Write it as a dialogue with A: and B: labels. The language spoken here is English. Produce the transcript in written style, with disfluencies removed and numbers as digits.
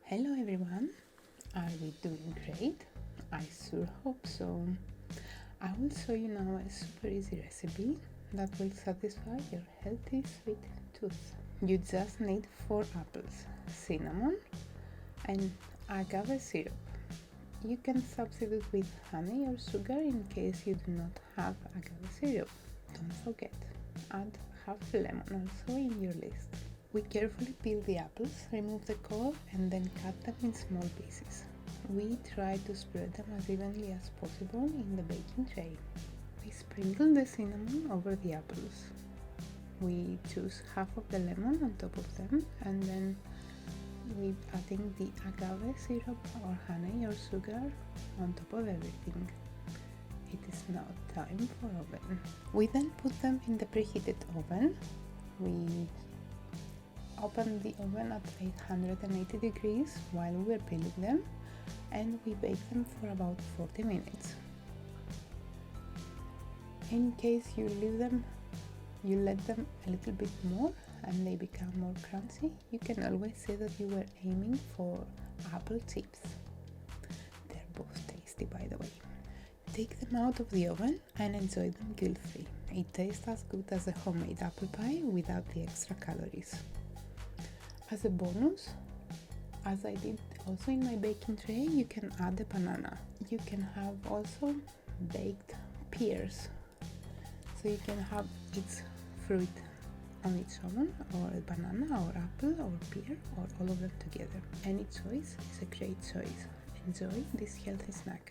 A: Hello everyone, are we doing great? I sure hope so. I will show you now a super easy recipe that will satisfy your healthy sweet tooth. You just need 4 apples, cinnamon and agave syrup. You can substitute with honey or sugar in case you do not have agave syrup. Don't forget, add half lemon also in your list. We carefully peel the apples, remove the core and then cut them in small pieces. We try to spread them as evenly as possible in the baking tray. We sprinkle the cinnamon over the apples. We choose half of the lemon on top of them and then we adding the agave syrup or honey or sugar on top of everything. It is now time for oven. We then put them in the preheated oven. We open the oven at 880 degrees while we are peeling them and we bake them for about 40 minutes. In case you let them a little bit more and they become more crunchy, you can always say that you were aiming for apple chips. They're both tasty, by the way. Take them out of the oven and enjoy them guilt-free. It tastes as good as a homemade apple pie without the extra calories. As a bonus, as I did also in my baking tray, you can add a banana. You can have also baked pears. So you can have its fruit on its own, or a banana, or apple, or pear, or all of them together. Any choice is a great choice. Enjoy this healthy snack.